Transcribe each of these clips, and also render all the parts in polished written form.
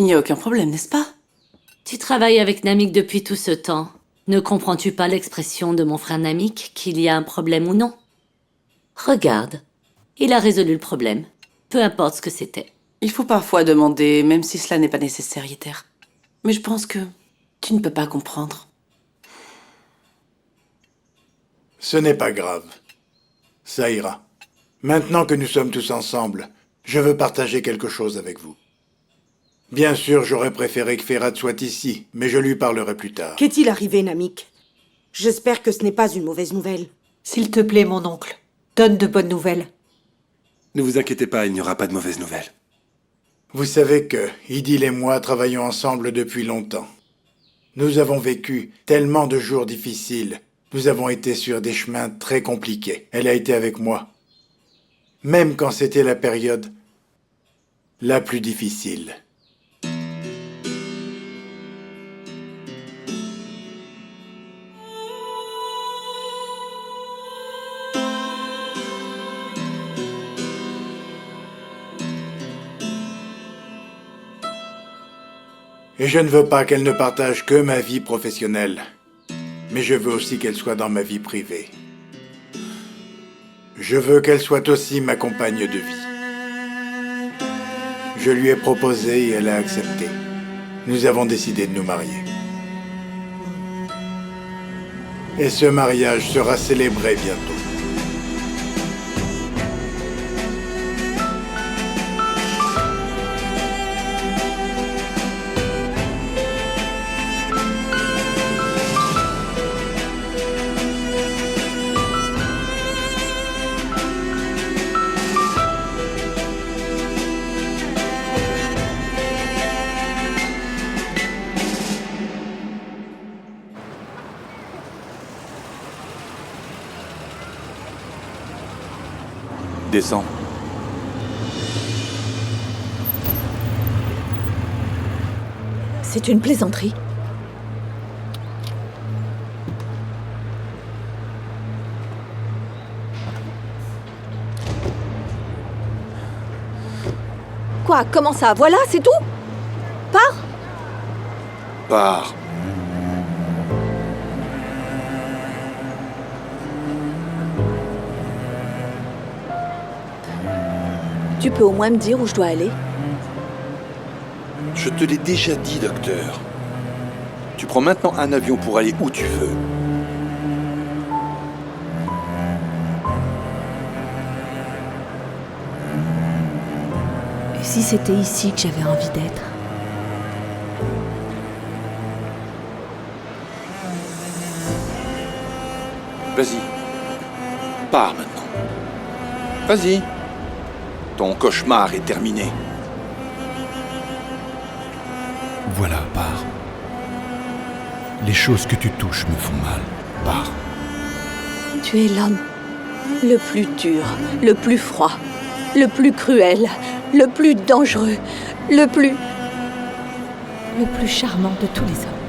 Il n'y a aucun problème, n'est-ce pas? Tu travailles avec Namik depuis tout ce temps. Ne comprends-tu pas l'expression de mon frère Namik, qu'il y a un problème ou non? Regarde, il a résolu le problème, peu importe ce que c'était. Il faut parfois demander, même si cela n'est pas nécessaire, Yeter. Mais je pense que tu ne peux pas comprendre. Ce n'est pas grave. Ça ira. Maintenant que nous sommes tous ensemble, je veux partager quelque chose avec vous. Bien sûr, j'aurais préféré que Ferhat soit ici, mais je lui parlerai plus tard. Qu'est-il arrivé, Namik? J'espère que ce n'est pas une mauvaise nouvelle. S'il te plaît, mon oncle, donne de bonnes nouvelles. Ne vous inquiétez pas, il n'y aura pas de mauvaises nouvelles. Vous savez que Idil et moi travaillons ensemble depuis longtemps. Nous avons vécu tellement de jours difficiles. Nous avons été sur des chemins très compliqués. Elle a été avec moi. Même quand c'était la période la plus difficile. Et je ne veux pas qu'elle ne partage que ma vie professionnelle. Mais je veux aussi qu'elle soit dans ma vie privée. Je veux qu'elle soit aussi ma compagne de vie. Je lui ai proposé et elle a accepté. Nous avons décidé de nous marier. Et ce mariage sera célébré bientôt. Descends. C'est une plaisanterie. Quoi? Comment ça? Voilà, c'est tout? Pars? Pars. Tu peux au moins me dire où je dois aller? Je te l'ai déjà dit, docteur. Tu prends maintenant un avion pour aller où tu veux. Et si c'était ici que j'avais envie d'être? Vas-y. Pars maintenant. Vas-y. Ton cauchemar est terminé. Voilà, pars. Les choses que tu touches me font mal. Pars. Tu es l'homme le plus dur, le plus froid, le plus cruel, le plus dangereux, le plus charmant de tous les hommes.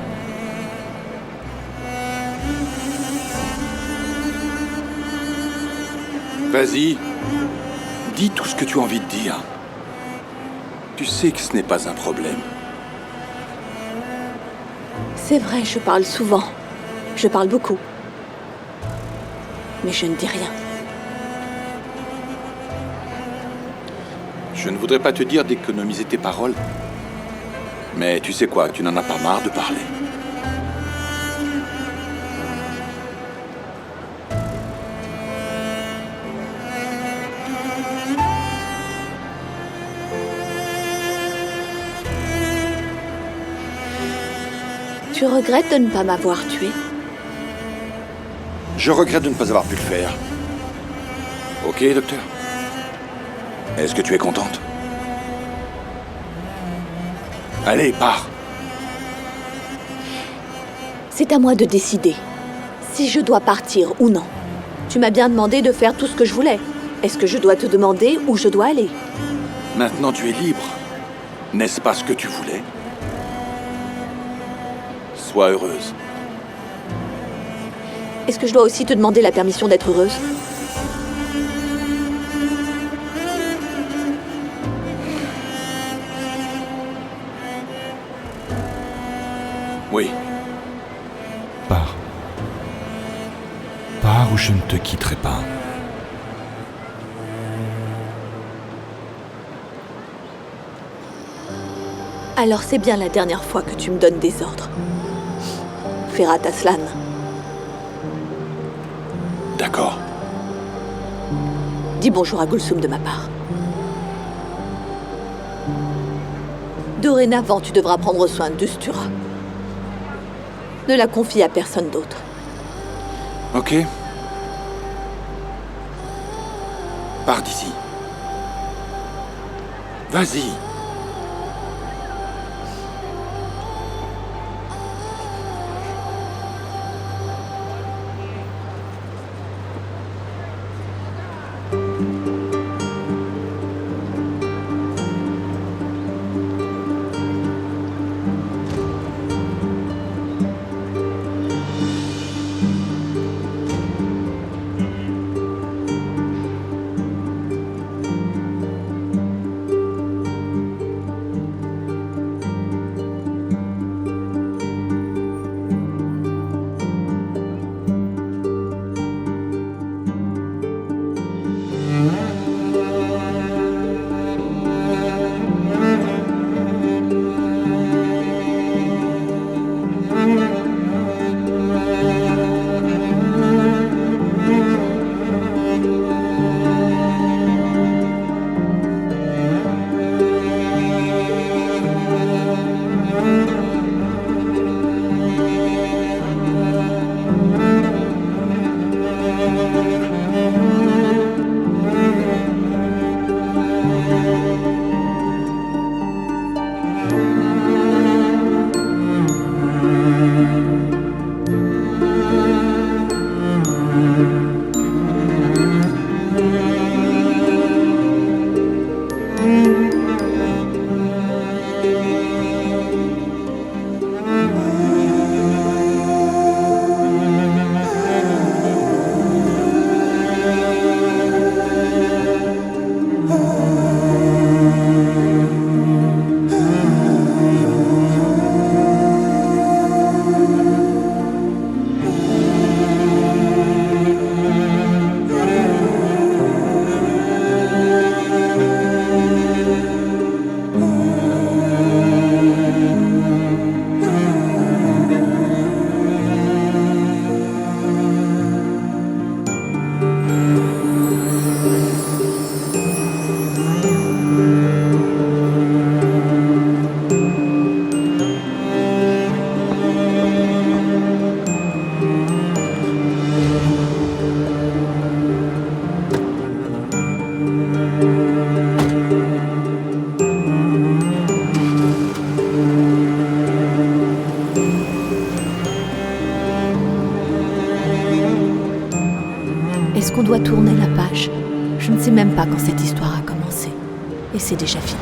Vas-y. Dis tout ce que tu as envie de dire. Tu sais que ce n'est pas un problème. C'est vrai, je parle souvent. Je parle beaucoup. Mais je ne dis rien. Je ne voudrais pas te dire d'économiser tes paroles. Mais tu sais quoi, tu n'en as pas marre de parler. Tu regrettes de ne pas m'avoir tué? Je regrette de ne pas avoir pu le faire. Ok, docteur? Est-ce que tu es contente? Allez, pars. C'est à moi de décider si je dois partir ou non. Tu m'as bien demandé de faire tout ce que je voulais. Est-ce que je dois te demander où je dois aller? Maintenant, tu es libre. N'est-ce pas ce que tu voulais? Sois heureuse. Est-ce que je dois aussi te demander la permission d'être heureuse? Oui. Pars. Pars ou je ne te quitterai pas. Alors c'est bien la dernière fois que tu me donnes des ordres. Ferhat Aslan. D'accord. Dis bonjour à Gulsum de ma part. Dorénavant, tu devras prendre soin d'Ustura. Ne la confie à personne d'autre. Ok. Pars d'ici. Vas-y. Est-ce qu'on doit tourner la page? Je ne sais même pas quand cette histoire a commencé. Et c'est déjà fini.